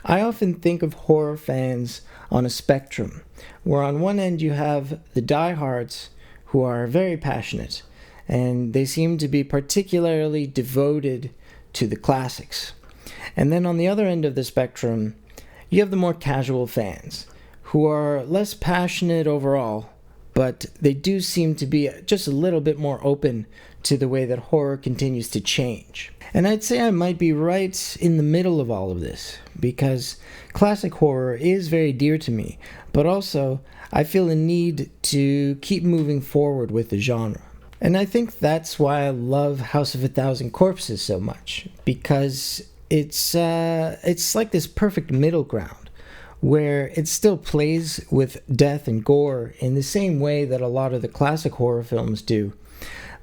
I often think of horror fans on a spectrum, where on one end you have the diehards who are very passionate, and they seem to be particularly devoted to the classics. And then on the other end of the spectrum, you have the more casual fans, who are less passionate overall, but they do seem to be just a little bit more open to the way that horror continues to change. And I'd say I might be right in the middle of all of this, because classic horror is very dear to me, but also I feel a need to keep moving forward with the genre. And I think that's why I love House of a Thousand Corpses so much, because it's like this perfect middle ground where it still plays with death and gore in the same way that a lot of the classic horror films do.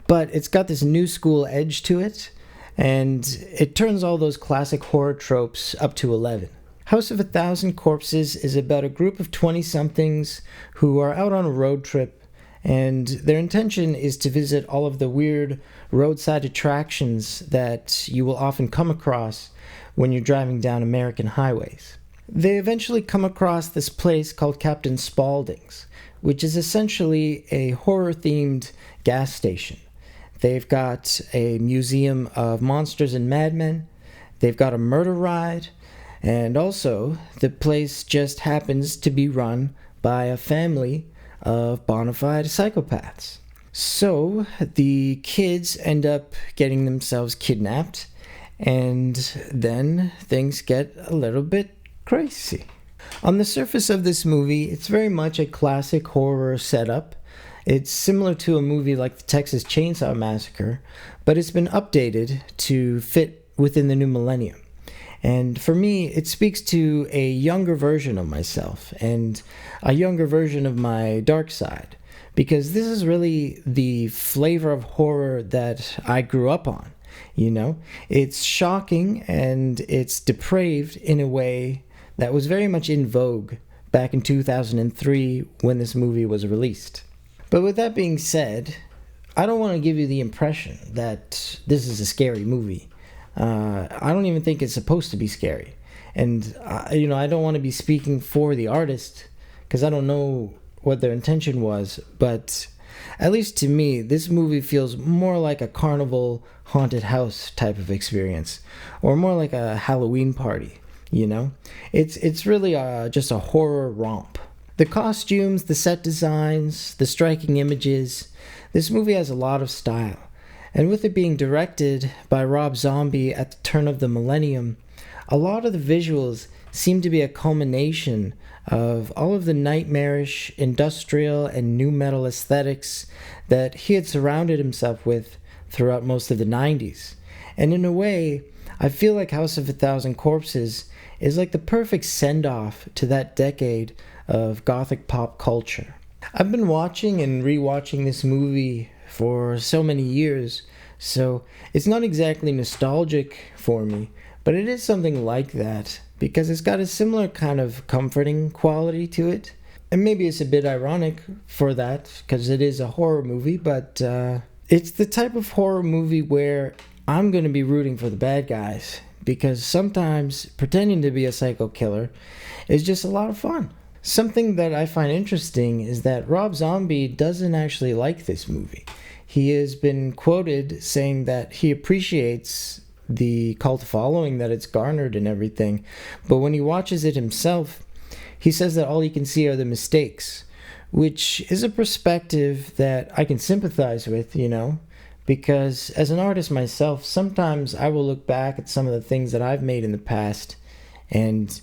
But it's got this new school edge to it, and it turns all those classic horror tropes up to 11. House of a Thousand Corpses is about a group of 20-somethings who are out on a road trip, and their intention is to visit all of the weird roadside attractions that you will often come across when you're driving down American highways. They eventually come across this place called Captain Spaulding's, which is essentially a horror-themed gas station. They've got a museum of monsters and madmen, they've got a murder ride, and also the place just happens to be run by a family of bona fide psychopaths. So the kids end up getting themselves kidnapped, and then things get a little bit crazy. On the surface of this movie, it's very much a classic horror setup. It's similar to a movie like the Texas Chainsaw Massacre, but it's been updated to fit within the new millennium. And for me, it speaks to a younger version of myself and a younger version of my dark side, because this is really the flavor of horror that I grew up on. You know, it's shocking and it's depraved in a way that was very much in vogue back in 2003 when this movie was released. But with that being said, I don't want to give you the impression that this is a scary movie. I don't even think it's supposed to be scary. And, I don't want to be speaking for the artist, because I don't know what their intention was. But at least to me, this movie feels more like a carnival haunted house type of experience, or more like a Halloween party, It's really just a horror romp. The costumes, the set designs, the striking images, this movie has a lot of style. And with it being directed by Rob Zombie at the turn of the millennium, a lot of the visuals seem to be a culmination of all of the nightmarish, industrial, and nu metal aesthetics that he had surrounded himself with throughout most of the 90s. And in a way, I feel like House of a Thousand Corpses is like the perfect send-off to that decade of gothic pop culture. I've been watching and rewatching this movie for so many years, so it's not exactly nostalgic for me, but it is something like that, because it's got a similar kind of comforting quality to it. And maybe it's a bit ironic for that, because it is a horror movie, but it's the type of horror movie where I'm going to be rooting for the bad guys, because sometimes pretending to be a psycho killer is just a lot of fun. Something that I find interesting is that Rob Zombie doesn't actually like this movie. He has been quoted saying that he appreciates the cult following that it's garnered and everything, but when he watches it himself, he says that all he can see are the mistakes, which is a perspective that I can sympathize with, because as an artist myself, sometimes I will look back at some of the things that I've made in the past, and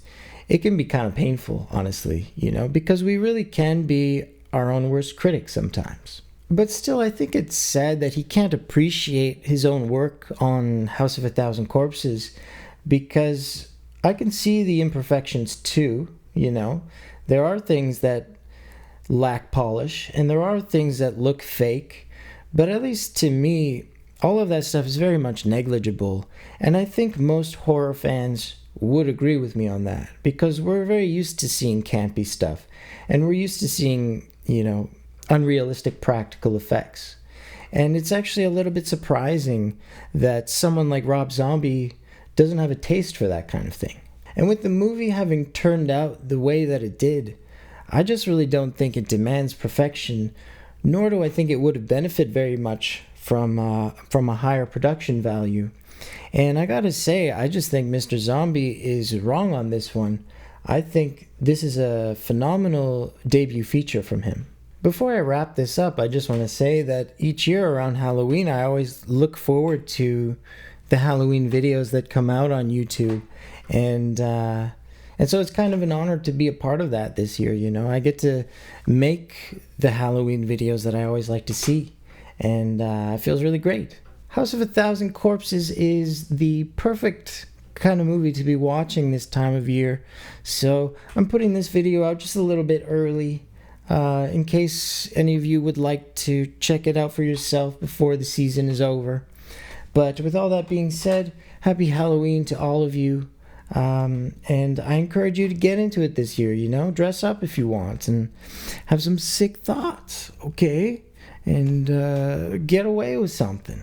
it can be kind of painful, honestly, because we really can be our own worst critics sometimes. But still, I think it's sad that he can't appreciate his own work on House of a Thousand Corpses, because I can see the imperfections too, There are things that lack polish, and there are things that look fake, but at least to me, all of that stuff is very much negligible, and I think most horror fans would agree with me on that, because we're very used to seeing campy stuff, and we're used to seeing, unrealistic practical effects. And it's actually a little bit surprising that someone like Rob Zombie doesn't have a taste for that kind of thing. And with the movie having turned out the way that it did, I just really don't think it demands perfection, nor do I think it would have benefited very much from a higher production value. And I gotta say, I just think Mr. Zombie is wrong on this one. I think this is a phenomenal debut feature from him. Before I wrap this up, I just want to say that each year around Halloween, I always look forward to the Halloween videos that come out on YouTube. And so it's kind of an honor to be a part of that this year, you know. I get to make the Halloween videos that I always like to see. And it feels really great. House of a Thousand Corpses is the perfect kind of movie to be watching this time of year. So I'm putting this video out just a little bit early in case any of you would like to check it out for yourself before the season is over. But with all that being said, happy Halloween to all of you. And I encourage you to get into it this year, you know, dress up if you want and have some sick thoughts, okay? And get away with something.